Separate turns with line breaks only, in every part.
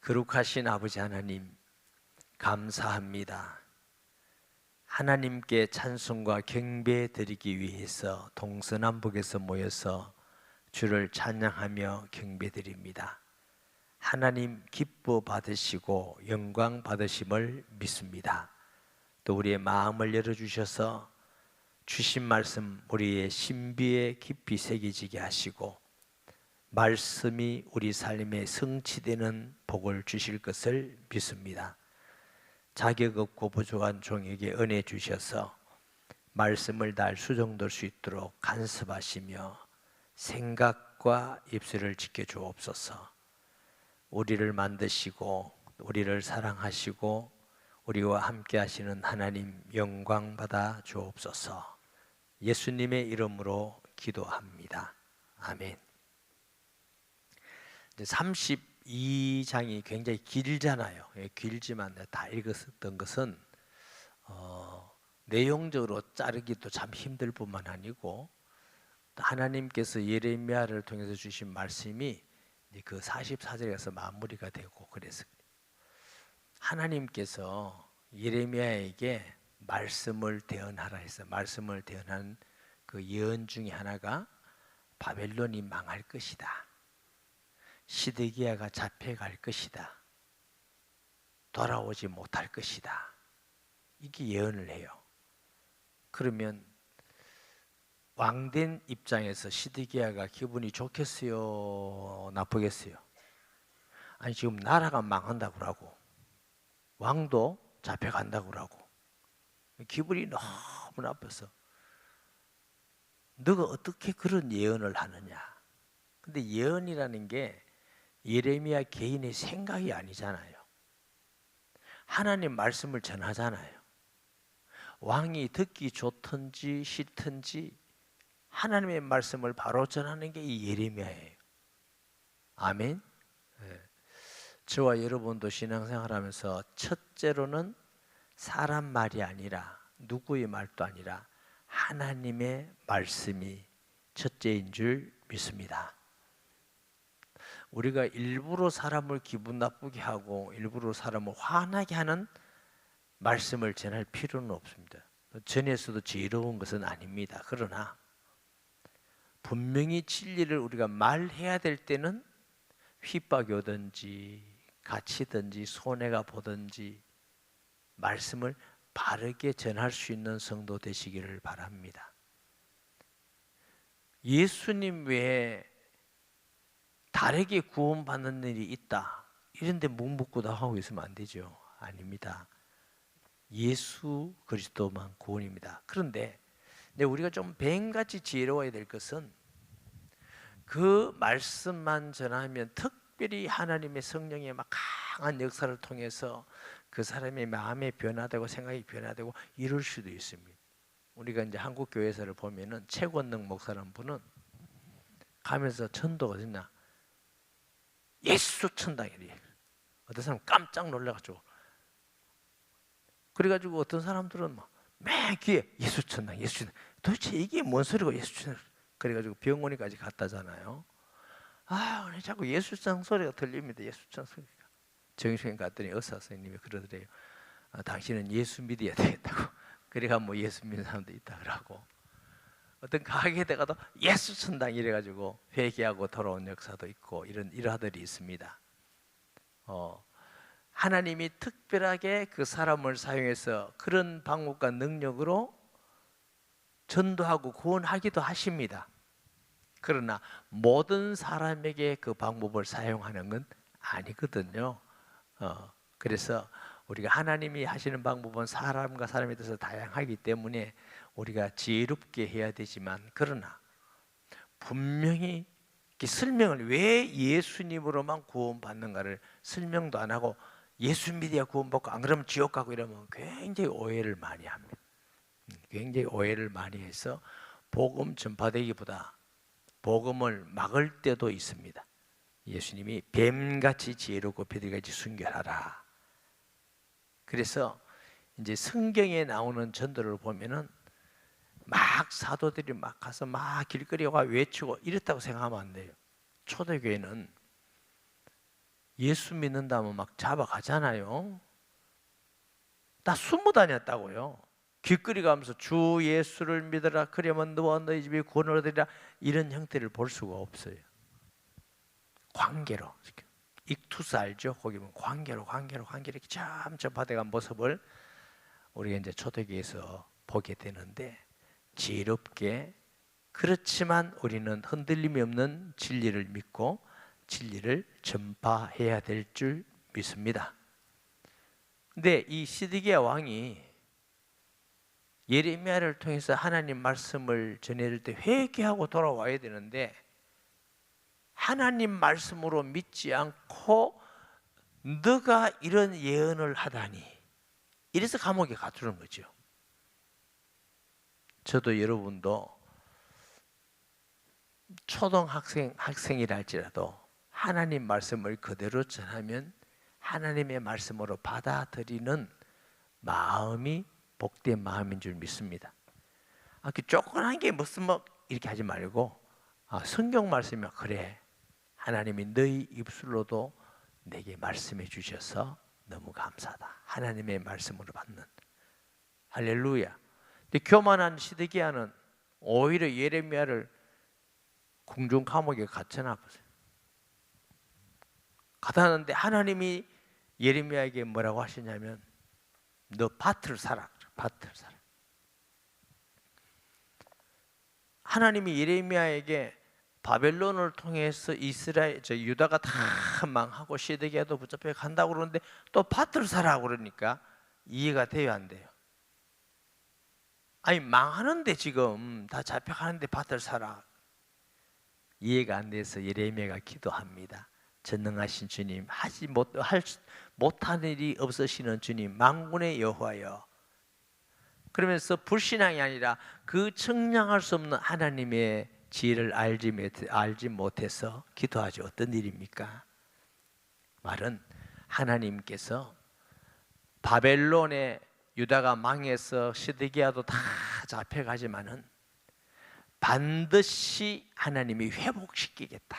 거룩하신 아버지 하나님, 감사합니다. 하나님께 찬송과 경배 드리기 위해서 동서남북에서 모여서 주를 찬양하며 경배 드립니다. 하나님 기뻐 받으시고 영광 받으심을 믿습니다. 또 우리의 마음을 열어주셔서 주신 말씀 우리의 신비에 깊이 새겨지게 하시고 말씀이 우리 삶에 성취되는 복을 주실 것을 믿습니다. 자격 없고 부족한 종에게 은혜 주셔서 말씀을 잘 수정될 수 있도록 간섭하시며 생각과 입술을 지켜주옵소서. 우리를 만드시고 우리를 사랑하시고 우리와 함께 하시는 하나님 영광 받아 주옵소서. 예수님의 이름으로 기도합니다. 아멘. 32장이 굉장히 길잖아요. 길지만 다 읽었던 것은 내용적으로 자르기도 참 힘들 뿐만 아니고 하나님께서 예레미야를 통해서 주신 말씀이 그 44절에서 마무리가 되고 그래서 하나님께서 예레미야에게 말씀을 대언하라 해서 말씀을 대언한 그 예언 중에 하나가 바벨론이 망할 것이다. 시드기야가 잡혀갈 것이다. 돌아오지 못할 것이다. 이게 예언을 해요. 그러면 왕된 입장에서 시드기야가 기분이 좋겠어요? 나쁘겠어요? 아니 지금 나라가 망한다고 하고 왕도 잡혀간다고 하고 기분이 너무 나빠서 너가 어떻게 그런 예언을 하느냐. 근데 예언이라는 게 예레미야 개인의 생각이 아니잖아요. 하나님 말씀을 전하잖아요. 왕이 듣기 좋든지 싫든지 하나님의 말씀을 바로 전하는 게 이 예레미야예요. 아멘. 네. 저와 여러분도 신앙생활하면서 첫째로는 사람 말이 아니라 누구의 말도 아니라 하나님의 말씀이 첫째인 줄 믿습니다. 우리가 일부러 사람을 기분 나쁘게 하고 일부러 사람을 화나게 하는 말씀을 전할 필요는 없습니다. 전에서도 지혜로운 것은 아닙니다. 그러나 분명히 진리를 우리가 말해야 될 때는 핍박이 오든지 갇히든지 손해가 보든지 말씀을 바르게 전할 수 있는 성도 되시기를 바랍니다. 예수님 외에 다르게 구원받는 일이 있다. 이런데 묵묵부다 하고 있으면 안 되죠. 아닙니다. 예수 그리스도만 구원입니다. 그런데 우리가 좀 뱀같이 지혜로워야 될 것은 그 말씀만 전하면 특별히 하나님의 성령의 막 강한 역사를 통해서 그 사람의 마음이 변화되고 생각이 변화되고 이럴 수도 있습니다. 우리가 이제 한국 교회에서를 보면은 최권능 목사라는 분은 가면서 전도가 어딨나? 예수 천당이래. 어떤 사람 깜짝 놀라가지고 그래가지고 어떤 사람들은 맨 귀에 예수 천당, 예수 천당. 도대체 이게 뭔 소리고 예수 천당? 그래가지고 병원에까지 갔다잖아요. 아, 자꾸 예수 천당 소리가 들립니다. 예수 천당 소리가. 정신과 갔더니 의사 선생님이 그러더래요. 아, 당신은 예수 믿어야 되겠다고. 그래가 예수 믿는 사람도 있다 그러고. 어떤 가게에다가도 예수 천당 이래가지고 회개하고 돌아온 역사도 있고 이런 일화들이 있습니다. 하나님이 특별하게 그 사람을 사용해서 그런 방법과 능력으로 전도하고 구원하기도 하십니다. 그러나 모든 사람에게 그 방법을 사용하는 건 아니거든요. 그래서 우리가 하나님이 하시는 방법은 사람과 사람에 대해서 다양하기 때문에 우리가 지혜롭게 해야 되지만 그러나 분명히 설명을 왜 예수님으로만 구원받는가를 설명도 안 하고 예수 믿어야 구원받고 안 그러면 지옥 가고 이러면 굉장히 오해를 많이 합니다. 굉장히 오해를 많이 해서 복음 전파되기보다 복음을 막을 때도 있습니다. 예수님이 뱀같이 지혜롭고 비둘기같이 순결하라. 그래서 이제 성경에 나오는 전도를 보면은 막 사도들이 막 가서 막 길거리에 와 외치고 이랬다고 생각하면 안 돼요. 초대교회는 예수 믿는다면 막 잡아가잖아요. 다 숨어 다녔다고요. 길거리 가면서 주 예수를 믿어라, 그러면 너와 너희 집이 구원을 얻으리라, 이런 형태를 볼 수가 없어요. 관계로, 익투스 알죠? 거기 보면 관계로 이렇게 점점 받아간 모습을 우리가 이제 초대교회에서 보게 되는데, 지혜롭게, 그렇지만 우리는 흔들림이 없는 진리를 믿고 진리를 전파해야 될 줄 믿습니다. 근데 이 시드기야 왕이 예레미야를 통해서 하나님 말씀을 전해줄 때 회개하고 돌아와야 되는데, 하나님 말씀으로 믿지 않고 너가 이런 예언을 하다니, 이래서 감옥에 가두는 거죠. 저도 여러분도 학생이라 할지라도 하나님 말씀을 그대로 전하면 하나님의 말씀으로 받아들이는 마음이 복된 마음인 줄 믿습니다. 그 조그만 게 무슨 뭐 이렇게 하지 말고, 성경 말씀이면 그래, 하나님이 너희 입술로도 내게 말씀해 주셔서 너무 감사하다, 하나님의 말씀으로 받는, 할렐루야. 근데 교만한 시드기야는 오히려 예레미야를 궁중 감옥에 갇혀놔 보세요. 가다는데 하나님이 예레미야에게 뭐라고 하시냐면, 너 밭을 사라. 밭을 사라. 하나님이 예레미야에게 바벨론을 통해서 유다가 다 망하고 시드기야도 붙잡혀 간다고 그러는데 또 밭을 사라 그러니까 이해가 돼요, 안 돼요? 아니, 망하는데 지금 다 잡혀가는데 밭을 사라. 이해가 안 돼서 예레미야가 기도합니다. 전능하신 주님, 못하는 일이 없으시는 주님, 만군의 여호와여. 그러면서 불신앙이 아니라 그 청량할 수 없는 하나님의 지혜를 알지 못해서 기도하지. 어떤 일입니까? 말은 하나님께서 바벨론에 유다가 망해서 시드기야도 다 잡혀가지만은 반드시 하나님이 회복시키겠다.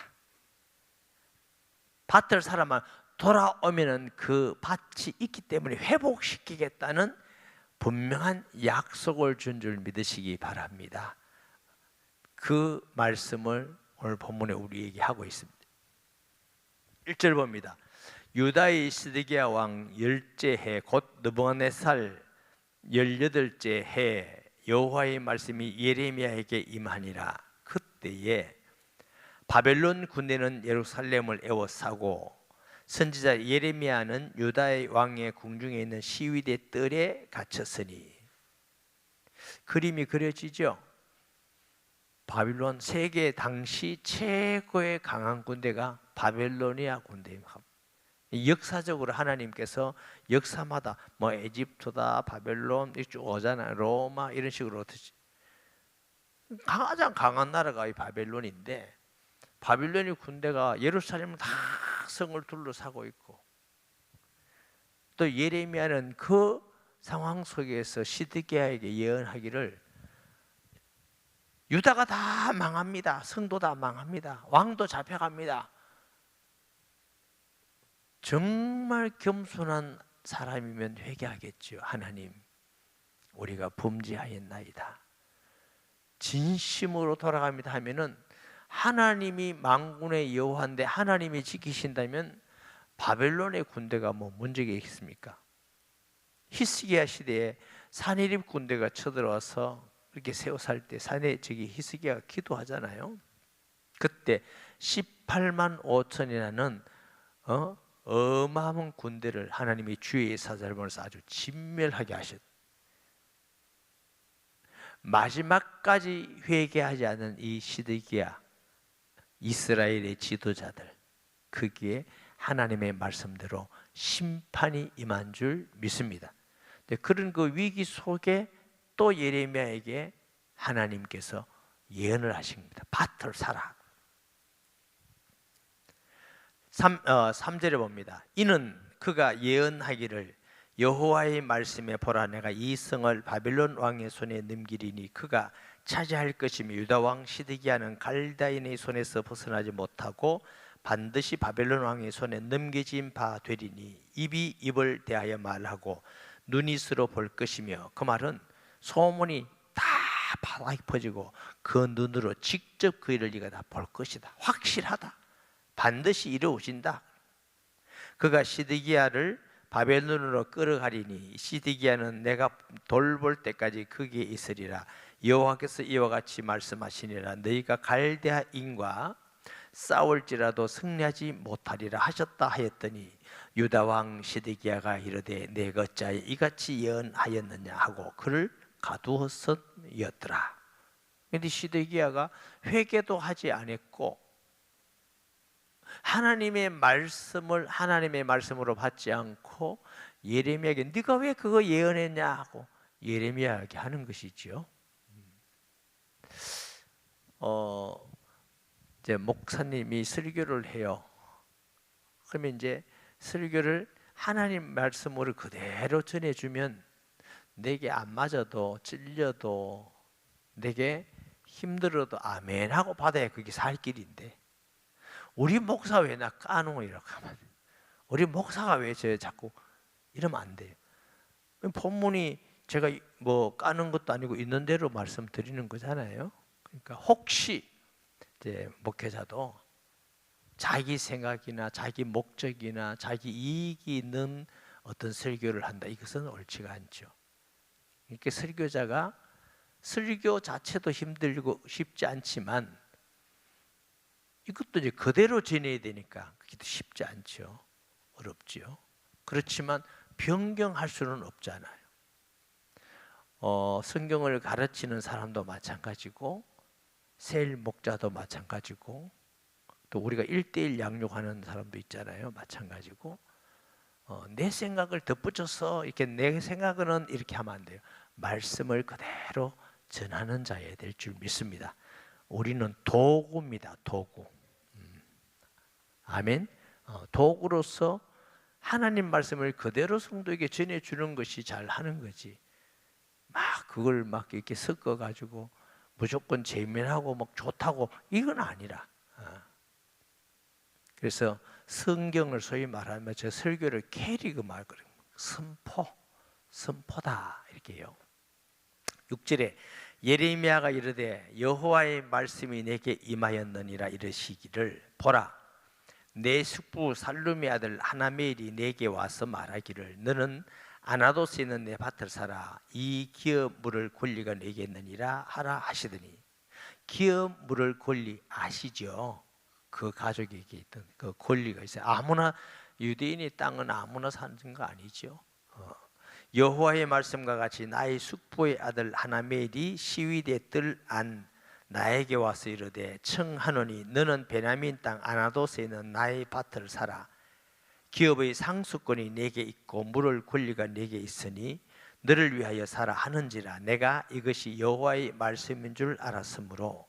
밭을 사라만 돌아오면은 그 밭이 있기 때문에 회복시키겠다는 분명한 약속을 준 줄 믿으시기 바랍니다. 그 말씀을 오늘 본문에 우리에게 하고 있습니다. 1절 봅니다. 유다의 시드기야 왕 10째 해, 곧 느부갓네살 18째 해, 여호와의 말씀이 예레미야에게 임하니라. 그때에 바벨론 군대는 예루살렘을 에워싸고 선지자 예레미야는 유다의 왕의 궁중에 있는 시위대 뜰에 갇혔으니. 그림이 그려지죠. 바빌론, 세계 당시 최고의 강한 군대가 바벨로니아 군대입니다. 역사적으로 하나님께서 역사마다 뭐 에집트다, 바벨론 쭉 오잖아요. 로마 이런 식으로 가장 강한 나라가 이 바벨론인데, 바빌론의 군대가 예루살렘을 다 성을 둘러싸고 있고, 또 예레미야는 그 상황 속에서 시드기야에게 예언하기를, 유다가 다 망합니다. 성도 다 망합니다. 왕도 잡혀갑니다. 정말 겸손한 사람이면 회개하겠죠. 하나님, 우리가 범죄하였나이다. 진심으로 돌아갑니다 하면은, 하나님이 만군의 여호와인데 하나님이 지키신다면 바벨론의 군대가 뭐 문제가 있습니까? 히스기야 시대에 사내립 군대가 쳐들어와서 이렇게 세워살 때 히스기야가 기도하잖아요. 그때 18만 5천이라는 어마어마한 군대를 하나님이 주의 사자를 보내서 아주 진멸하게 하셨다. 마지막까지 회개하지 않은 이 시드기야, 이스라엘의 지도자들, 거기에 하나님의 말씀대로 심판이 임한 줄 믿습니다. 그런 그 위기 속에 또 예레미야에게 하나님께서 예언을 하신 겁니다. 밭을 사라. 3절에 봅니다. 이는 그가 예언하기를, 여호와의 말씀에 보라, 내가 이 성을 바벨론 왕의 손에 넘기리니 그가 차지할 것이며 유다 왕 시드기야는 갈다인의 손에서 벗어나지 못하고 반드시 바벨론 왕의 손에 넘겨진 바 되리니 입이 입을 대하여 말하고 눈이 스로 볼 것이며, 그 말은 소문이 다 바닥에 퍼지고 그 눈으로 직접 그 일을 네가 다 볼 것이다. 확실하다. 반드시 이루어진다. 그가 시드기야를 바벨론으로 끌어가리니 시드기야는 내가 돌볼 때까지 거기에 있으리라. 여호와께서 이와 같이 말씀하시니라. 너희가 갈대아인과 싸울지라도 승리하지 못하리라 하셨다 하였더니 유다 왕 시드기야가 이르되 내가 어찌하여 이같이 예언하였느냐 하고 그를 가두었었더라. 그런데 시드기야가 회개도 하지 않았고 하나님의 말씀으로 받지 않고 예레미야에게 네가 왜 그거 예언했냐 하고 예레미야에게 하는 것이죠. 이제 목사님이 설교를 해요. 그러면 이제 설교를 하나님 말씀으로 그대로 전해주면 내게 안 맞아도 찔려도 내게 힘들어도 아멘 하고 받아야 그게 살 길인데, 우리 목사 왜 나 까노 이렇게 하면, 우리 목사가 왜 저 자꾸 이러면 안 돼요. 본문이 제가 뭐 까는 것도 아니고 있는 대로 말씀드리는 거잖아요. 그러니까 혹시 이제 목회자도 자기 생각이나 자기 목적이나 자기 이익이 있는 어떤 설교를 한다, 이것은 옳지가 않죠. 이렇게 설교자가 설교 자체도 힘들고 쉽지 않지만 이것도 이제 그대로 전해야 되니까 그게 쉽지 않죠. 어렵죠. 그렇지만 변경할 수는 없잖아요. 성경을 가르치는 사람도 마찬가지고 셀 목자도 마찬가지고 또 우리가 1:1 양육하는 사람도 있잖아요. 마찬가지고 내 생각을 덧붙여서 이렇게 내 생각은 이렇게 하면 안 돼요. 말씀을 그대로 전하는 자여야 될 줄 믿습니다. 우리는 도구입니다. 도구. 아멘. 도구로서 하나님 말씀을 그대로 성도에게 전해주는 것이 잘하는 거지. 막 그걸 막 이렇게 섞어가지고 무조건 재미나고 막 좋다고 이건 아니라. 그래서 성경을 소위 말하면 저 설교를 캐리그 말거든요. 선포다 이렇게요. 6절에 예레미야가 이르되 여호와의 말씀이 내게 임하였느니라 이르시기를 보라 내 숙부 살룸의 아들 하나멜이 내게 와서 말하기를 너는 아나도스에 있는 내 밭을 사라 이 기업 물을 권리가 내게 있느니라 하라 하시더니, 기업 물을 권리 아시죠? 그 가족에게 있던 그 권리가 있어요. 아무나 유대인의 땅은 아무나 사는 거 아니죠. 여호와의 말씀과 같이 나의 숙부의 아들 하나멜이 시위대 뜰 안 나에게 와서 이르되 청하노니 너는 베냐민 땅 아나도스에 있는 나의 밭을 사라 기업의 상수권이 내게 있고 물을 권리가 내게 있으니 너를 위하여 사라 하는지라. 내가 이것이 여호와의 말씀인 줄 알았으므로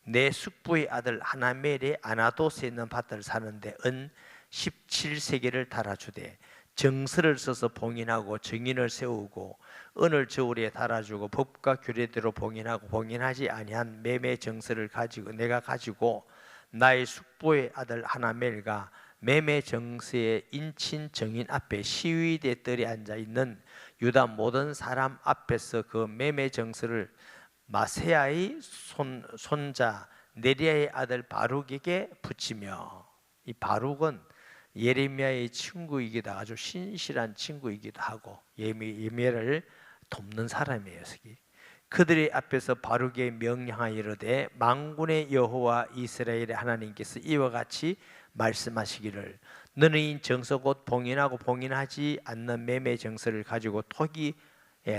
내 숙부의 아들 하나멜의 아나도스에 있는 밭을 사는데 은 17세겔을 달아주되 정서를 써서 봉인하고 증인을 세우고 은을 저울에 달아주고 법과 규례대로 봉인하고 봉인하지 아니한 매매 정서를 가지고 내가 가지고 나의 숙부의 아들 하나멜과 매매 정서의 인친 정인 앞에 시위대 뜰에 앉아 있는 유다 모든 사람 앞에서 그 매매 정서를 마세야의 손자 네리야의 아들 바룩에게 붙이며, 이 바룩은 예레미야의 친구이기도 아주 신실한 친구이기도 하고 예레미야를 돕는 사람이에요. 그들의 앞에서 바룩에 명령하여 이르되 만군의 여호와 이스라엘의 하나님께서 이와 같이 말씀하시기를 너는 정서 곧 봉인하고 봉인하지 않는 매매 정서를 가지고 토기에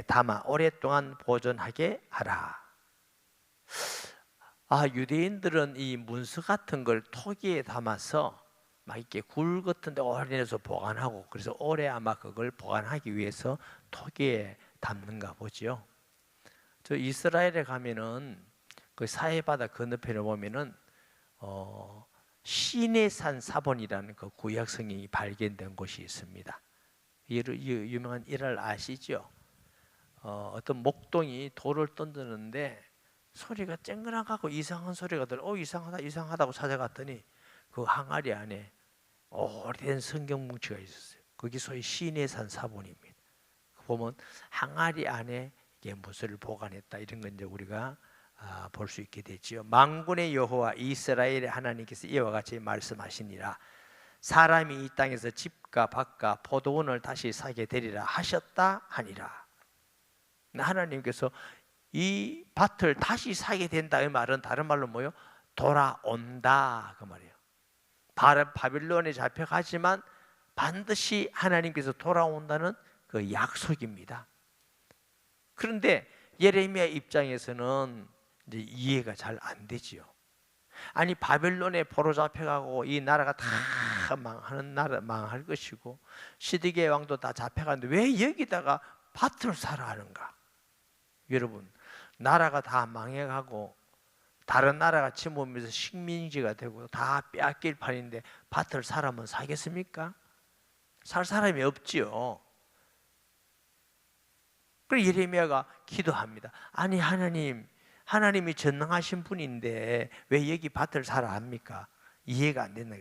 담아 오랫동안 보존하게 하라. 유대인들은 이 문서 같은 걸 토기에 담아서 막 이렇게 굴 같은 데 오래 내서 보관하고, 그래서 오래 아마 그걸 보관하기 위해서 토기에 담는가 보죠. 저 이스라엘에 가면은 그 사해바다 건너편에 보면은 시내산 사본이라는 그 구약 성경이 발견된 곳이 있습니다. 유명한 일화를 아시죠? 어떤 목동이 돌을 던지는데 소리가 쨍그랑하고 이상한 소리가 들어. 이상하다고 찾아갔더니 그 그 항아리 안에 오래된 성경 뭉치가 있었어요. 거기 소위 시내산 사본입니다. 보면 항아리 안에 이게 무엇을 보관했다, 이런 건 이제 우리가 볼 수 있게 되지요. 만군의 여호와 이스라엘의 하나님께서 이와 같이 말씀하시니라. 사람이 이 땅에서 집과 밭과 포도원을 다시 사게 되리라 하셨다 하니라. 하나님께서 이 밭을 다시 사게 된다, 이 말은 다른 말로 뭐요? 돌아온다, 그 말이에요. 바빌론에 잡혀가지만 반드시 하나님께서 돌아온다는 그 약속입니다. 그런데 예레미야 입장에서는 이제 이해가 잘 안 되지요. 아니, 바벨론에 포로 잡혀가고 이 나라가 다 망하는 나라, 망할 것이고 시드기야 왕도 다 잡혀가는데 왜 여기다가 밭을 사라 하는가? 여러분, 나라가 다 망해가고 다른 나라가 침범해서 식민지가 되고 다 빼앗길 판인데 밭을 사라면 사겠습니까? 살 사람이 없지요. 그래서 예레미야가 기도합니다. 아니, 하나님이 전능하신 분인데 왜 여기 밭을 사라 합니까? 이해가 안 된다.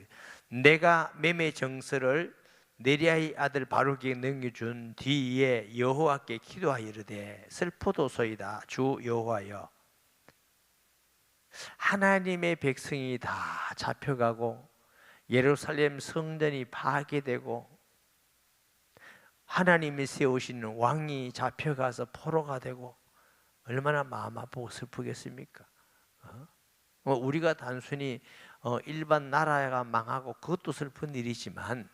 내가 매매 정서를 네리야의 아들 바룩에게 넘겨준 뒤에 여호와께 기도하여 이르되 슬프도소이다 주 여호와여, 하나님의 백성이 다 잡혀가고 예루살렘 성전이 파괴되고 하나님이 세우시는 왕이 잡혀가서 포로가 되고 얼마나 마음 아프고 슬프겠습니까? 우리가 단순히 일반 나라가 망하고 그것도 슬픈 일이지만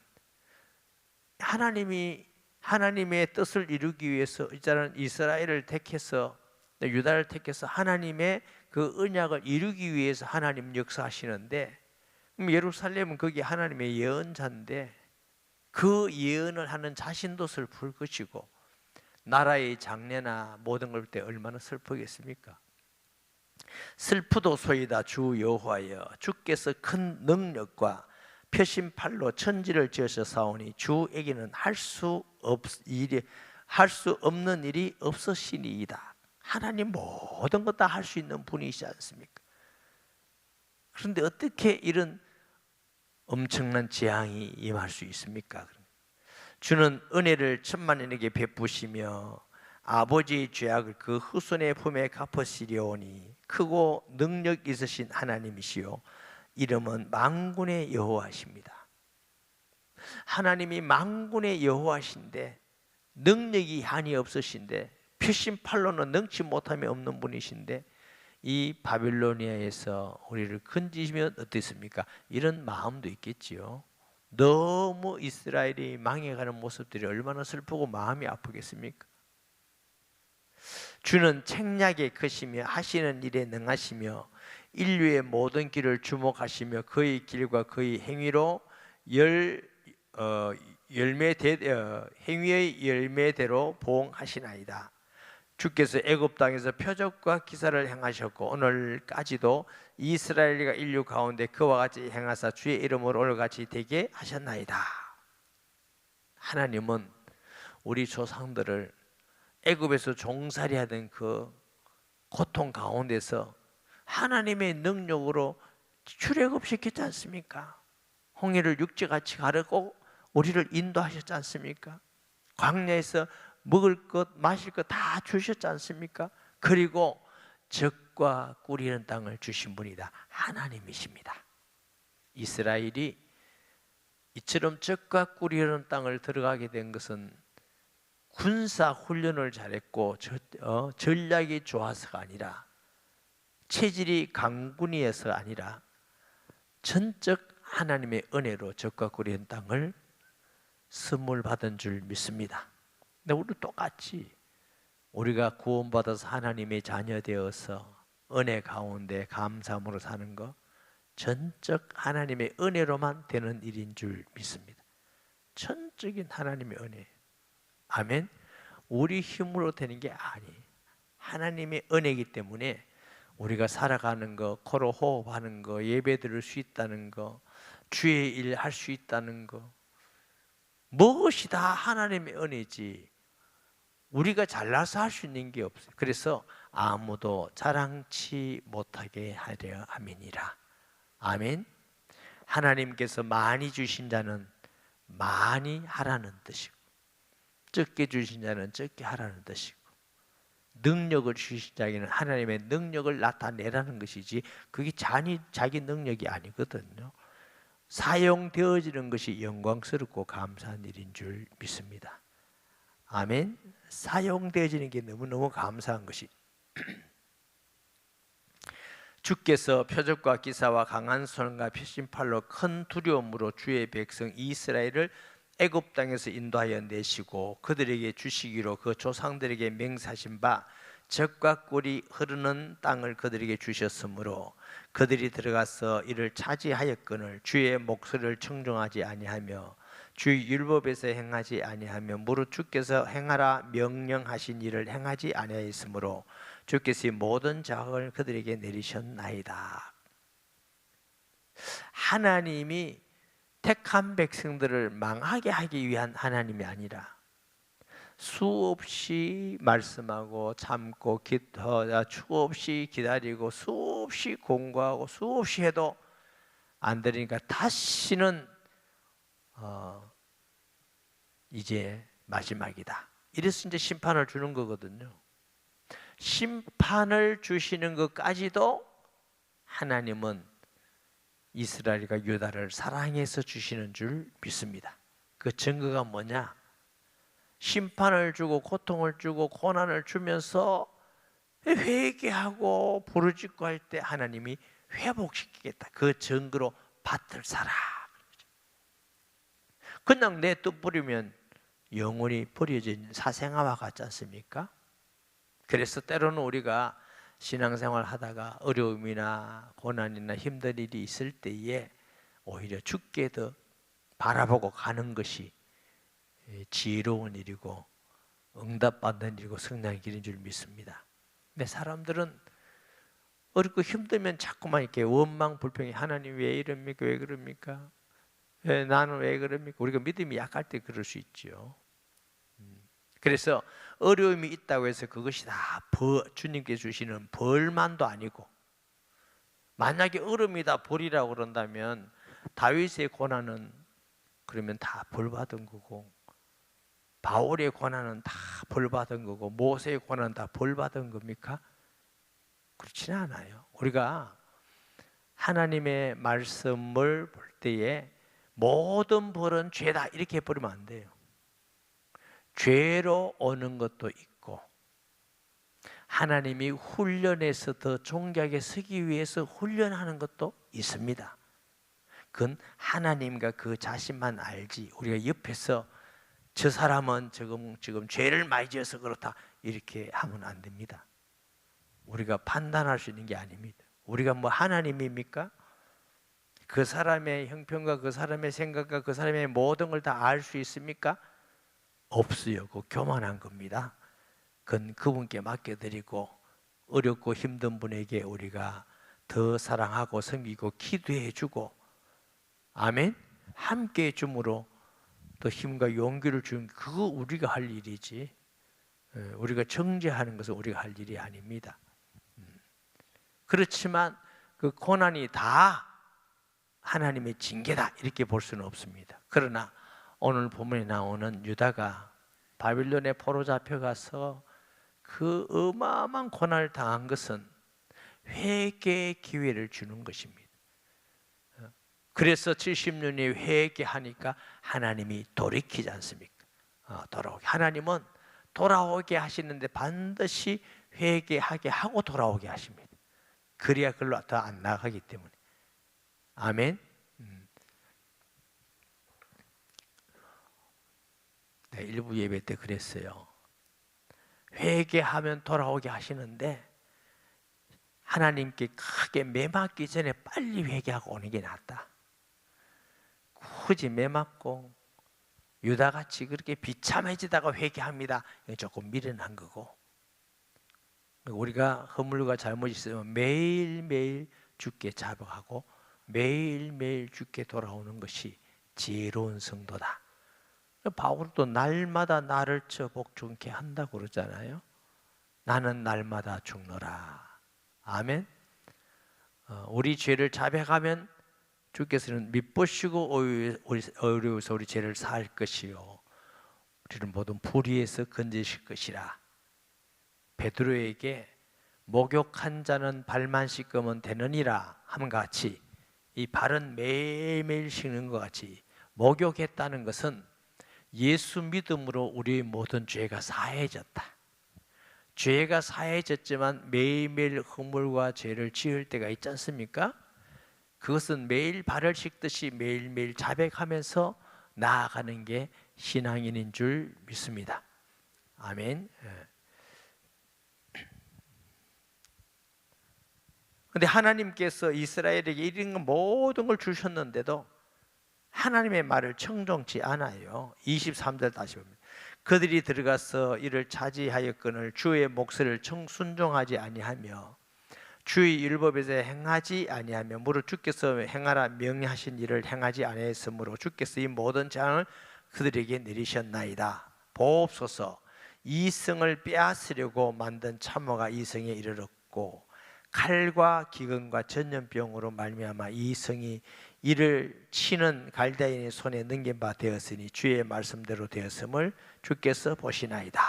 하나님의 뜻을 이루기 위해서 이스라엘을 택해서, 유다를 택해서 하나님의 그 언약을 이루기 위해서 하나님 역사하시는데, 예루살렘은 거기 하나님의 예언자인데 그 예언을 하는 자신도 슬플 것이고 나라의 장래나 모든 걸 볼 때 얼마나 슬프겠습니까? 슬프도소이다 주 여호와여, 주께서 큰 능력과 표심팔로 천지를 지으셔 사오니 주에게는 할 수 없는 일이 없으시니이다. 하나님 모든 것 다 할 수 있는 분이시지 않습니까? 그런데 어떻게 이런 엄청난 재앙이 임할 수 있습니까? 주는 은혜를 천만인에게 베푸시며 아버지의 죄악을 그 후손의 품에 갚으시려오니 크고 능력 있으신 하나님이시요 이름은 만군의 여호와십니다. 하나님이 만군의 여호와신데 능력이 한이 없으신데 표심팔로는 능치 못함이 없는 분이신데 이 바빌로니아에서 우리를 건지시면 어떻습니까? 이런 마음도 있겠지요. 너무 이스라엘이 망해가는 모습들이 얼마나 슬프고 마음이 아프겠습니까? 주는 책략에 크시며 하시는 일에 능하시며 인류의 모든 길을 주목하시며 그의 길과 그의 행위로 행위의 열매대로 보응하시나이다. 주께서 애굽 땅에서 표적과 기사를 행하셨고 오늘까지도 이스라엘과 인류 가운데 그와 같이 행하사 주의 이름으로 오늘같이 되게 하셨나이다. 하나님은 우리 조상들을 애굽에서 종살이하던 그 고통 가운데서 하나님의 능력으로 출애굽시켰지 않습니까? 홍해를 육지같이 가르고 우리를 인도하셨지 않습니까? 광야에서 먹을 것 마실 것 다 주셨지 않습니까? 그리고 젖과 꿀이는 땅을 주신 분이다. 하나님이십니다. 이스라엘이 이처럼 젖과 꿀이는 땅을 들어가게 된 것은 군사 훈련을 잘했고 전략이 좋아서가 아니라 체질이 강군이어서가 아니라 전적 하나님의 은혜로 젖과 꿀이는 땅을 선물 받은 줄 믿습니다. 근데 우리도 똑같이 우리가 구원받아서 하나님의 자녀 되어서 은혜 가운데 감사함으로 사는 거 전적 하나님의 은혜로만 되는 일인 줄 믿습니다. 전적인 하나님의 은혜. 아멘. 우리 힘으로 되는 게 아니에요. 하나님의 은혜이기 때문에 우리가 살아가는 거, 코로 호흡하는 거, 예배 드릴 수 있다는 거, 주의 일 할 수 있다는 거, 무엇이 다 하나님의 은혜지 우리가 잘나서 할 수 있는 게 없어요. 그래서 아무도 자랑치 못하게 하려 함이니라. 아멘. 하나님께서 많이 주신 자는 많이 하라는 뜻이고, 적게 주신 자는 적게 하라는 뜻이고, 능력을 주신 자에게는 하나님의 능력을 나타내라는 것이지, 그게 자기 능력이 아니거든요. 사용되어지는 것이 영광스럽고 감사한 일인 줄 믿습니다. 아멘. 사용되어지는 게 너무너무 감사한 것이, 주께서 표적과 기사와 강한 손과 표심팔로 큰 두려움으로 주의 백성 이스라엘을 애굽 땅에서 인도하여 내시고 그들에게 주시기로 그 조상들에게 맹세하신 바 젖과 꿀이 흐르는 땅을 그들에게 주셨으므로 그들이 들어가서 이를 차지하였거늘 주의 목소리를 청종하지 아니하며 주의 율법에서 행하지 아니하며 무릇 주께서 행하라 명령하신 일을 행하지 아니하였으므로 주께서 모든 자학을 그들에게 내리셨나이다. 하나님이 택한 백성들을 망하게 하기 위한 하나님이 아니라 수없이 말씀하고 참고 수없이 기다리고 수없이 공부하고 수없이 해도 안 되니까 다시는 이제 마지막이다. 이래서 이제 심판을 주는 거거든요. 심판을 주시는 것까지도 하나님은 이스라엘과 유다를 사랑해서 주시는 줄 믿습니다. 그 증거가 뭐냐? 심판을 주고 고통을 주고 고난을 주면서 회개하고 부르짖고 할 때 하나님이 회복시키겠다. 그 증거로 밭을 사라. 그냥 내 뜻 부리면 영원히 버려진 사생아와 같지 않습니까? 그래서 때로는 우리가 신앙생활 하다가 어려움이나 고난이나 힘든 일이 있을 때에 오히려 주께 더 바라보고 가는 것이 지혜로운 일이고 응답받는 일이고 성장의 길인 줄 믿습니다. 근데 사람들은 어렵고 힘들면 자꾸만 이렇게 원망 불평이, 하나님 왜 이럽니까? 왜 그럽니까? 나는 왜 그럽니까? 우리가 믿음이 약할 때 그럴 수 있죠. 그래서 어려움이 있다고 해서 그것이 다 주님께 주시는 벌만도 아니고, 만약에 어려움이 다 벌이라고 그런다면 다윗의 고난은 그러면 다 벌받은 거고, 바울의 고난은 다 벌받은 거고, 모세의 고난은 다 벌받은 겁니까? 그렇지는 않아요. 우리가 하나님의 말씀을 볼 때에 모든 벌은 죄다 이렇게 버리면 안 돼요. 죄로 오는 것도 있고, 하나님이 훈련해서 더 존귀하게 서기 위해서 훈련하는 것도 있습니다. 그건 하나님과 그 자신만 알지, 우리가 옆에서 저 사람은 지금 죄를 많이 지어서 그렇다 이렇게 하면 안 됩니다. 우리가 판단할 수 있는 게 아닙니다. 우리가 뭐 하나님입니까? 그 사람의 형편과 그 사람의 생각과 그 사람의 모든 걸 다 알 수 있습니까? 없어요. 그 교만한 겁니다. 그건 그분께 맡겨드리고, 어렵고 힘든 분에게 우리가 더 사랑하고 섬기고 기도해 주고, 아멘, 함께 해줌으로 또 힘과 용기를 주는, 그거 우리가 할 일이지, 우리가 정죄하는 것은 우리가 할 일이 아닙니다. 그렇지만 그 고난이 다 하나님의 징계다 이렇게 볼 수는 없습니다. 그러나 오늘 본문에 나오는 유다가 바빌론에 포로 잡혀가서 그 어마어마한 고난을 당한 것은 회개의 기회를 주는 것입니다. 그래서 70년이 회개하니까 하나님이 돌이키지 않습니까? 돌아오게. 하나님은 돌아오게 하시는데 반드시 회개하게 하고 돌아오게 하십니다. 그래야 그걸로 더 안 나가기 때문에. 아멘. 네, 일부 예배 때 그랬어요. 회개하면 돌아오게 하시는데 하나님께 크게 매맞기 전에 빨리 회개하고 오는 게 낫다. 굳이 매맞고 유다같이 그렇게 비참해지다가 회개합니다. 이건 조금 미련한 거고, 우리가 허물과 잘못이 있으면 매일매일 주께 자복하고 매일매일 주께 돌아오는 것이 지혜로운 성도다. 바울도 날마다 나를 쳐 복종케 한다고 그러잖아요. 나는 날마다 죽노라. 아멘. 우리 죄를 자백하면 주께서는 밉보시고 어려워서 우리 죄를 사할 것이요 우리를 모든 불의에서 건지실 것이라. 베드로에게 목욕한 자는 발만 씻으면 되느니라 함과 같이 이 발은 매일매일 씻는 것 같이 목욕했다는 것은 예수 믿음으로 우리의 모든 죄가 사해졌다. 죄가 사해졌지만 매일매일 허물과 죄를 지을 때가 있지 않습니까? 그것은 매일 발을 씻듯이 매일매일 자백하면서 나아가는 게 신앙인인 줄 믿습니다. 아멘. 그런데 하나님께서 이스라엘에게 이런 모든 걸 주셨는데도 하나님의 말을 청종치 않아요. 23절 다시 봅니다. 그들이 들어가서 이를 차지하였거늘 주의 목소리를 순종하지 아니하며 주의 율법에서 행하지 아니하며 무릇 주께서 행하라 명하신 일을 행하지 아니했으므로 주께서 이 모든 재앙을 그들에게 내리셨나이다. 보옵소서. 이 성을 빼앗으려고 만든 참호가 이 성에 이르렀고 칼과 기근과 전염병으로 말미암아 이 성이 이를 치는 갈대인의 손에 넘긴 바 되었으니 주의 말씀대로 되었음을 주께서 보시나이다.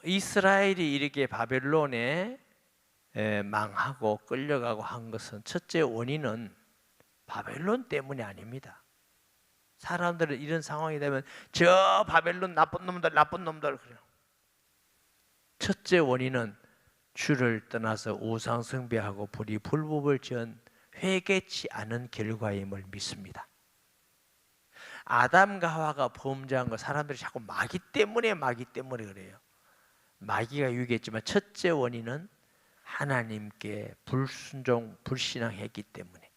이스라엘이 이렇게 바벨론에 망하고 끌려가고 한 것은 첫째 원인은 바벨론 때문이 아닙니다. 사람들은 이런 상황이 되면 저 바벨론 나쁜 놈들 그래요. 첫째 원인은 주를 떠나서 우상 숭배하고 불법을 지은 회개치 않은 결과임을 믿습니다. 아담과 하와가 범죄한 거 사람들이 자꾸 마귀 때문에 그래요. 마귀가 유기했지만 첫째 원인은 하나님께 불순종, 불신앙했기 때문에.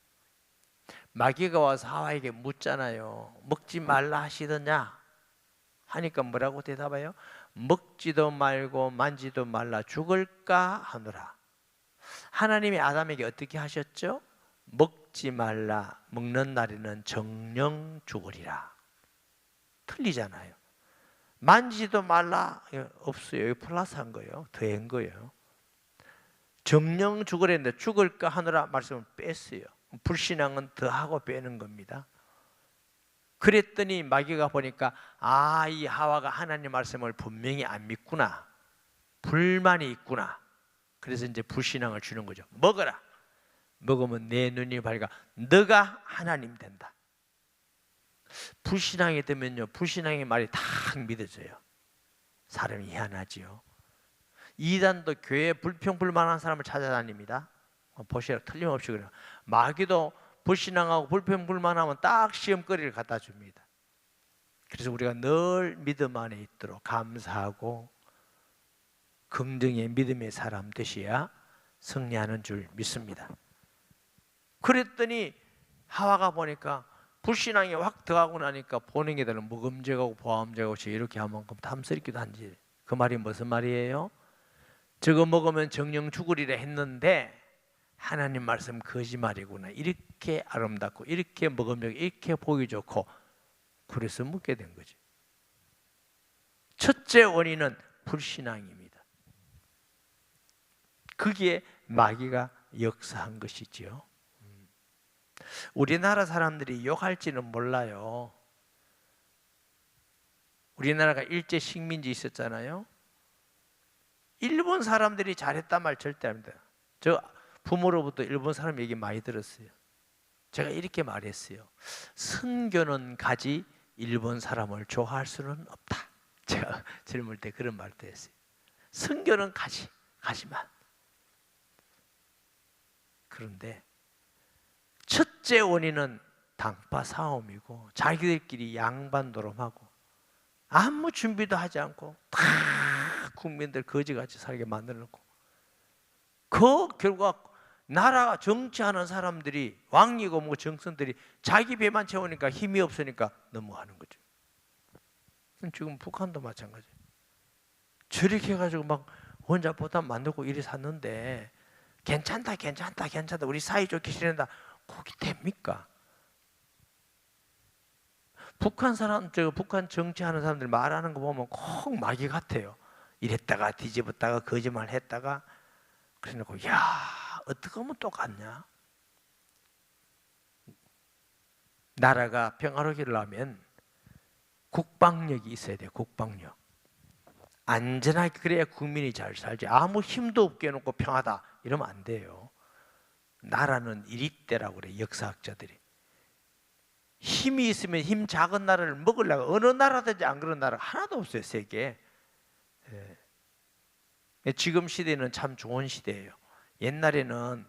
마귀가 와서 하와에게 묻잖아요. 먹지 말라 하시더냐? 하니까 뭐라고 대답해요? 먹지도 말고 만지도 말라 죽을까 하노라. 하나님이 아담에게 어떻게 하셨죠? 먹지 말라. 먹는 날에는 정령 죽으리라. 틀리잖아요. 만지지도 말라. 없어요. 여기 플러스한 거예요. 더한 거예요. 정령 죽으랬는데 죽을까 하노라 말씀을 뺐어요. 불신앙은 더하고 빼는 겁니다. 그랬더니 마귀가 보니까 이 하와가 하나님 말씀을 분명히 안 믿구나. 불만이 있구나. 그래서 이제 불신앙을 주는 거죠. 먹어라. 먹으면 내 눈이 밝아. 너가 하나님 된다. 불신앙이 되면요, 불신앙의 말이 다 믿어져요. 사람이 희한하지요. 이단도 교회에 불평불만한 사람을 찾아다닙니다. 보시라 틀림없이 그래요. 마귀도 불신앙하고 불평불만하면 딱 시험거리를 갖다 줍니다. 그래서 우리가 늘 믿음 안에 있도록 감사하고 긍정의 믿음의 사람 되셔야 승리하는 줄 믿습니다. 그랬더니 하와가 보니까 불신앙이 확 들어가고 나니까 보는 게 되는 묵음제하고 보암제하고 이렇게 하면 탐스럽기도 한지. 그 말이 무슨 말이에요? 저거 먹으면 정령 죽으리라 했는데 하나님 말씀 거짓말이구나. 이렇게 아름답고 이렇게 먹으면 이렇게 보기 좋고 그래서 먹게 된 거지. 첫째 원인은 불신앙입니다. 거기에 마귀가 역사한 것이지요. 우리나라 사람들이 욕할지는 몰라요. 우리나라가 일제 식민지 있었잖아요. 일본 사람들이 잘했단 말 절대 안 합니다. 저 부모로부터 일본 사람 얘기 많이 들었어요. 제가 이렇게 말했어요. 선교는 가지 일본 사람을 좋아할 수는 없다. 제가 젊을 때 그런 말도 했어요. 선교는 가지만. 그런데 첫째 원인은 당파 싸움이고 자기들끼리 양반 노름하고 아무 준비도 하지 않고 다 국민들 거지같이 살게 만들어놓고 그 결과 나라 정치하는 사람들이 왕이고 뭐 정선들이 자기 배만 채우니까 힘이 없으니까 넘어가는 거죠. 지금 북한도 마찬가지예요. 저렇게 해가지고 막 혼자 보답 만들고 이리 샀는데 괜찮다 우리 사이좋게 지낸다 그게 됩니까? 북한 정치하는 사람들 말하는 거 보면 꼭 마귀 같아요. 이랬다가 뒤집었다가 거짓말 했다가 그래놓고 야 어떻게 하면 똑같냐? 나라가 평화롭게 하려면 국방력이 있어야 돼요. 국방력. 안전하게 그래야 국민이 잘 살지. 아무 힘도 없게 해놓고 평화다 이러면 안 돼요. 나라는 일입대라고 그래, 역사학자들이. 힘이 있으면 힘 작은 나라를 먹으려고 어느 나라든지 안 그런 나라가 하나도 없어요, 세계에. 지금 시대는 참 좋은 시대예요. 옛날에는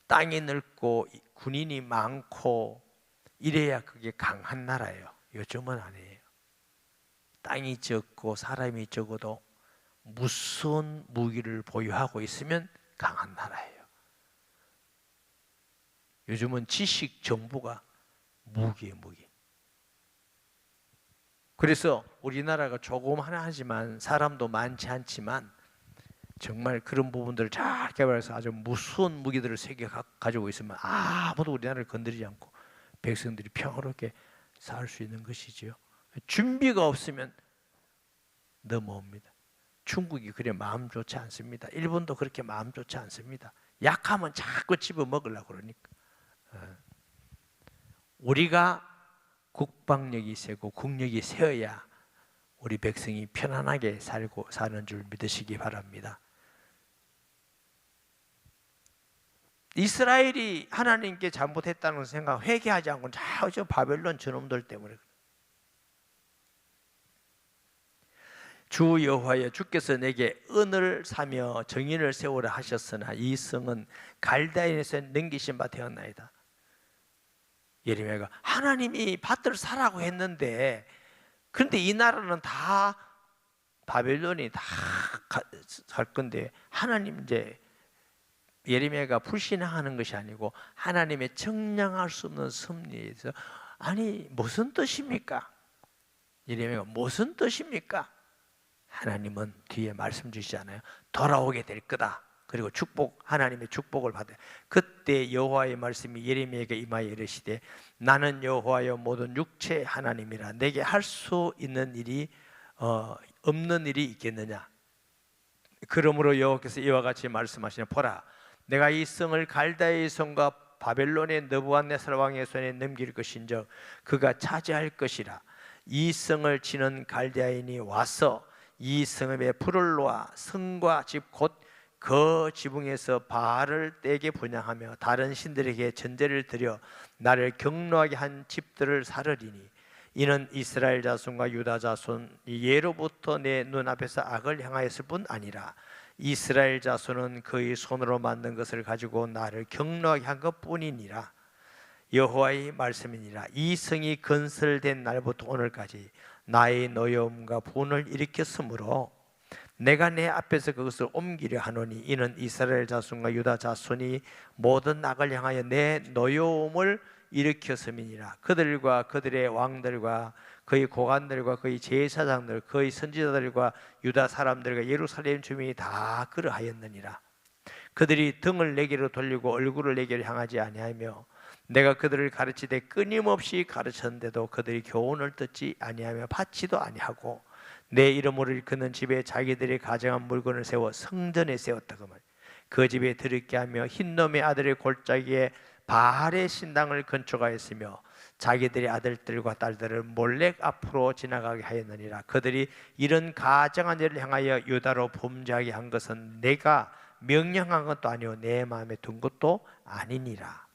땅이 넓고 군인이 많고 이래야 그게 강한 나라예요. 요즘은 아니에요. 땅이 적고 사람이 적어도 무서운 무기를 보유하고 있으면 강한 나라예요. 요즘은 지식 정보가 무기예요, 무기. 그래서 우리나라가 조금 하지만 사람도 많지 않지만 정말 그런 부분들을 잘 개발해서 아주 무서운 무기들을 세계 가지고 있으면 아무도 우리나라를 건드리지 않고 백성들이 평화롭게 살 수 있는 것이지요. 준비가 없으면 넘어옵니다. 중국이 그래 마음 좋지 않습니다. 일본도 그렇게 마음 좋지 않습니다. 약하면 자꾸 집어 먹으려고 그러니까. 우리가 국방력이 세고 국력이 세어야 우리 백성이 편안하게 살고 사는 줄 믿으시기 바랍니다. 이스라엘이 하나님께 잘못했다는 생각 회개하지 않고 저 바벨론 저놈들 때문에 주 여호와여 주께서 내게 은을 사며 정인을 세우라 하셨으나 이 성은 갈대인에서 넘기신 바 되었나이다. 예레미야가 하나님이 밭을 사라고 했는데 그런데 이 나라는 다 바벨론이 다 갈 건데 하나님 이제 예레미야가 불신앙하는 것이 아니고 하나님의 청량할 수 없는 섭리에서 아니 무슨 뜻입니까? 예레미야가 무슨 뜻입니까? 하나님은 뒤에 말씀 주시잖아요. 돌아오게 될 거다. 그리고 축복 하나님의 축복을 받아. 그때 여호와의 말씀이 예레미야에게 임하여 이르시되 나는 여호와여 모든 육체의 하나님이라 내게 할 수 있는 일이 없는 일이 있겠느냐. 그러므로 여호와께서 이와 같이 말씀하시니 보라 내가 이 성을 갈대의 성과 바벨론의 느부갓네살 왕의 손에 넘길 것인즉 그가 차지할 것이라. 이 성을 치는 갈대아인이 와서 이 성읍에 불을 놓아 성과 집 곧 그 지붕에서 바알을 떼게 분향하며 다른 신들에게 전제를 드려 나를 경노하게 한 집들을 사르리니 이는 이스라엘 자손과 유다 자손이 예로부터 내 눈앞에서 악을 행하였을 뿐 아니라 이스라엘 자손은 그의 손으로 만든 것을 가지고 나를 경노하게 한 것뿐이니라. 여호와의 말씀이니라. 이 성이 건설된 날부터 오늘까지 나의 노여움과 분을 일으켰으므로 내가 내 앞에서 그것을 옮기려 하노니 이는 이스라엘 자손과 유다 자손이 모든 악을 향하여 내 노여움을 일으켰음이니라. 그들과 그들의 왕들과 그의 고관들과 그의 제사장들 그의 선지자들과 유다 사람들과 예루살렘 주민이 다 그러하였느니라. 그들이 등을 내게로 돌리고 얼굴을 내게로 향하지 아니하며 내가 그들을 가르치되 끊임없이 가르쳤는데도 그들이 교훈을 듣지 아니하며 받지도 아니하고 내 이름으로 일컫는 집에 자기들이 가져간 물건을 세워 성전에 세웠다. 그 집에 들있게 하며 흰놈의 아들의 골짜기에 바알의 신당을 건축하였으며 자기들의 아들들과 딸들을 몰렉 앞으로 지나가게 하였느니라. 그들이 이런 가증한 일을 향하여 유다로 범죄하게 한 것은 내가 명령한 것도 아니요 내 마음에 둔 것도 아니니라.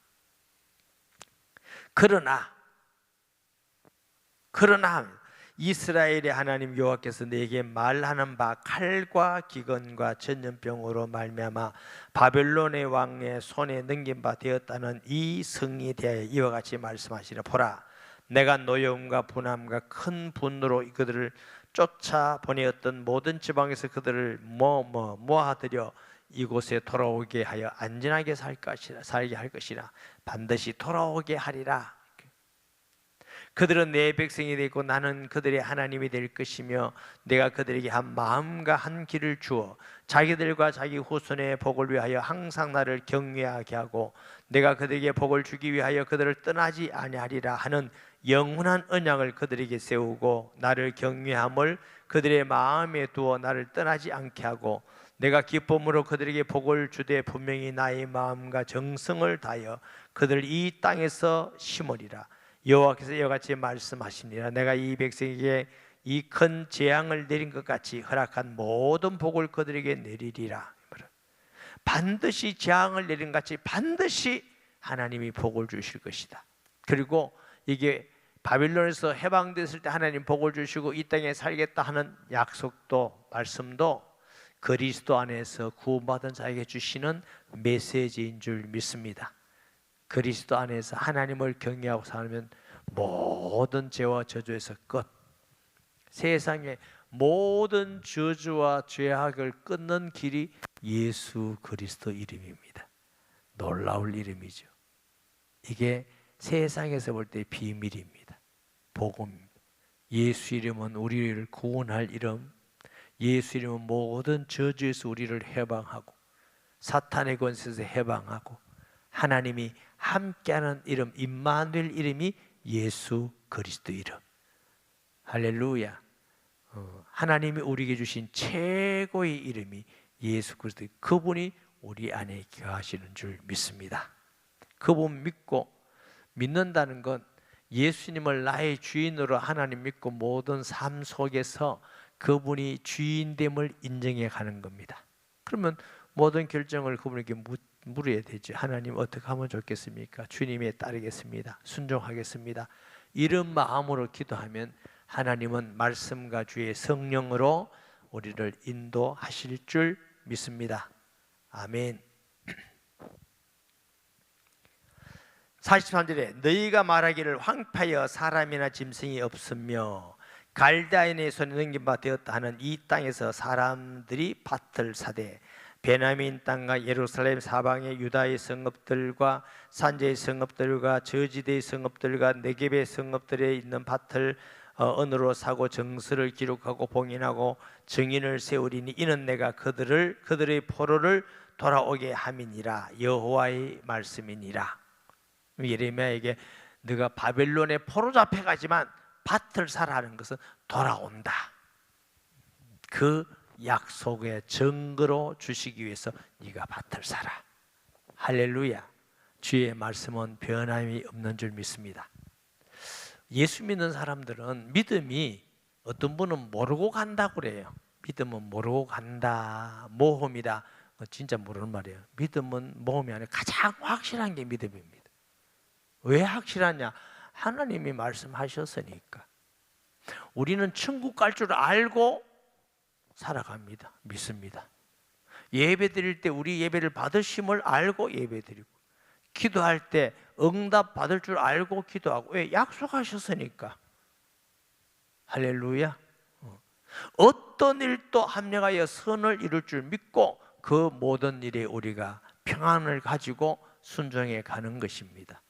그러나 이스라엘의 하나님 여호와께서 내게 말하는 바 칼과 기근과 전염병으로 말미암아 바벨론의 왕의 손에 넘긴 바 되었다는 이 성에 대하여 이와 같이 말씀하시라. 보라 내가 노여움과 분함과 큰 분노로 그들을 쫓아 보내었던 모든 지방에서 그들을 모아들여 이곳에 돌아오게 하여 안전하게 살게 할 것이라. 반드시 돌아오게 하리라. 그들은 내 백성이 되고 나는 그들의 하나님이 될 것이며 내가 그들에게 한 마음과 한 길을 주어 자기들과 자기 후손의 복을 위하여 항상 나를 경외하게 하고 내가 그들에게 복을 주기 위하여 그들을 떠나지 아니하리라 하는 영원한 언약을 그들에게 세우고 나를 경외함을 그들의 마음에 두어 나를 떠나지 않게 하고 내가 기쁨으로 그들에게 복을 주되 분명히 나의 마음과 정성을 다하여 그들을 이 땅에서 심으리라. 여호와께서 이와 같이 말씀하시니라. 내가 이 백성에게 이 큰 재앙을 내린 것 같이 허락한 모든 복을 그들에게 내리리라. 반드시 재앙을 내린 것 같이 반드시 하나님이 복을 주실 것이다. 그리고 이게 바빌론에서 해방됐을 때 하나님 복을 주시고 이 땅에 살겠다 하는 약속도 말씀도 그리스도 안에서 구원받은 자에게 주시는 메시지인 줄 믿습니다. 그리스도 안에서 하나님을 경외하고 살면 모든 죄와 저주에서 끝. 세상의 모든 저주와 죄악을 끊는 길이 예수 그리스도 이름입니다. 놀라울 이름이죠. 이게 세상에서 볼 때 비밀입니다. 복음. 예수 이름은 우리를 구원할 이름. 예수 이름은 모든 저주에서 우리를 해방하고 사탄의 권세에서 해방하고 하나님이 함께하는 이름, 임마누엘 이름이 예수 그리스도 이름. 할렐루야. 하나님이 우리에게 주신 최고의 이름이 예수 그리스도. 그분이 우리 안에 거하시는 줄 믿습니다. 그분 믿고 믿는다는 건 예수님을 나의 주인으로 하나님 믿고 모든 삶 속에서 그분이 주인됨을 인정해 가는 겁니다. 그러면 모든 결정을 그분에게 물어야 되죠. 하나님 어떻게 하면 좋겠습니까? 주님에 따르겠습니다. 순종하겠습니다. 이런 마음으로 기도하면 하나님은 말씀과 주의 성령으로 우리를 인도하실 줄 믿습니다. 아멘. 43절에 너희가 말하기를 황폐하여 사람이나 짐승이 없으며 갈대아인의 손에 넘긴 바 되었다 하는 이 땅에서 사람들이 밭을 사되 베냐민 땅과 예루살렘 사방의 유다의 성읍들과 산지의 성읍들과 저지대의 성읍들과 네겝의 성읍들에 있는 밭을 언으로 사고 정서를 기록하고 봉인하고 증인을 세우리니 이는 내가 그들의 포로를 돌아오게 함이니라. 여호와의 말씀이니라. 예레미야에게 네가 바벨론에 포로 잡혀가지만 밭을 사라는 것은 돌아온다. 그 약속의 증거로 주시기 위해서 네가 밭을 사라. 할렐루야. 주의 말씀은 변함이 없는 줄 믿습니다. 예수 믿는 사람들은 믿음이 어떤 분은 모르고 간다고 그래요. 믿음은 모르고 간다, 모험이다. 진짜 모르는 말이에요. 믿음은 모험이 아니라 가장 확실한 게 믿음입니다. 왜 확실하냐? 하나님이 말씀하셨으니까. 우리는 천국 갈 줄 알고 살아갑니다. 믿습니다. 예배 드릴 때 우리 예배를 받으심을 알고 예배 드리고, 기도할 때 응답 받을 줄 알고 기도하고. 왜? 약속하셨으니까. 할렐루야. 어떤 일도 합력하여 선을 이룰 줄 믿고 그 모든 일에 우리가 평안을 가지고 순종해 가는 것입니다.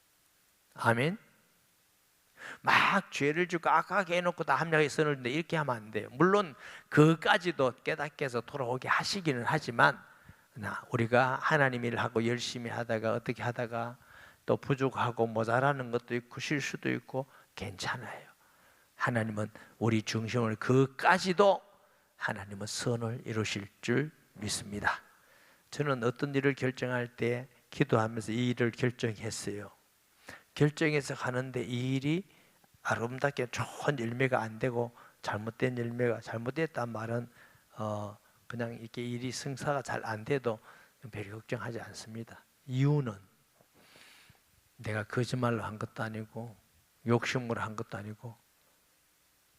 아멘. 막 죄를 짓고 악하게 해놓고 다 합력하여 선을 이루는데 이렇게 하면 안 돼요. 물론 그까지도 깨닫게 해서 돌아오게 하시기는 하지만 우리가 하나님 일을 하고 열심히 하다가 어떻게 하다가 또 부족하고 모자라는 것도 있고 실수도 있고 괜찮아요. 하나님은 우리 중심을 그까지도 하나님은 선을 이루실 줄 믿습니다. 저는 어떤 일을 결정할 때 기도하면서 이 일을 결정했어요. 결정해서 가는데 이 일이 아름답게 좋은 열매가 안 되고 잘못된 열매가, 잘못됐단 말은 그냥 이렇게 일이 성사가 잘 안 돼도 별 걱정하지 않습니다. 이유는 내가 거짓말로 한 것도 아니고 욕심으로 한 것도 아니고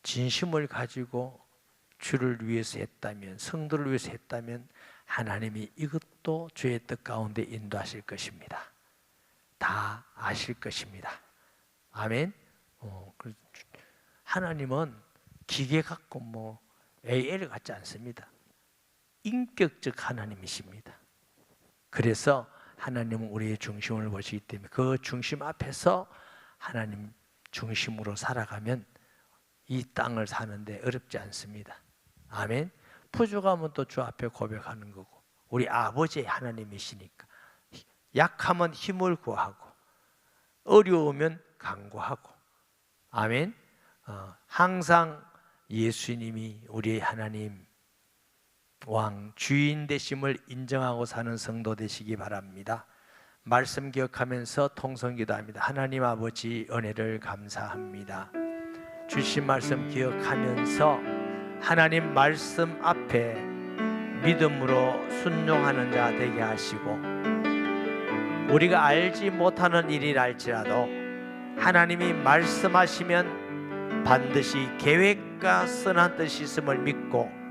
진심을 가지고 주를 위해서 했다면, 성도를 위해서 했다면 하나님이 이것도 주의 뜻 가운데 인도하실 것입니다. 다 아실 것입니다. 아멘. 하나님은 기계 같고 뭐 AL 같지 않습니다. 인격적 하나님이십니다. 그래서 하나님은 우리의 중심을 보시기 때문에 그 중심 앞에서 하나님 중심으로 살아가면 이 땅을 사는데 어렵지 않습니다. 아멘. 부족하면 또 주 앞에 고백하는 거고, 우리 아버지의 하나님이시니까 약하면 힘을 구하고 어려우면 간구하고. 아멘. 항상 예수님이 우리의 하나님, 왕 주인 되심을 인정하고 사는 성도 되시기 바랍니다. 말씀 기억하면서 통성기도합니다. 하나님 아버지 은혜를 감사합니다. 주신 말씀 기억하면서 하나님 말씀 앞에 믿음으로 순종하는 자 되게 하시고, 우리가 알지 못하는 일이랄지라도 하나님이 말씀하시면 반드시 계획과 선한 뜻이 있음을 믿고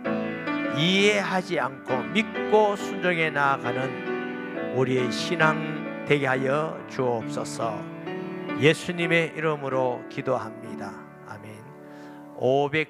이해하지 않고 믿고 순종해 나아가는 우리의 신앙 되게 하여 주옵소서. 예수님의 이름으로 기도합니다. 아멘.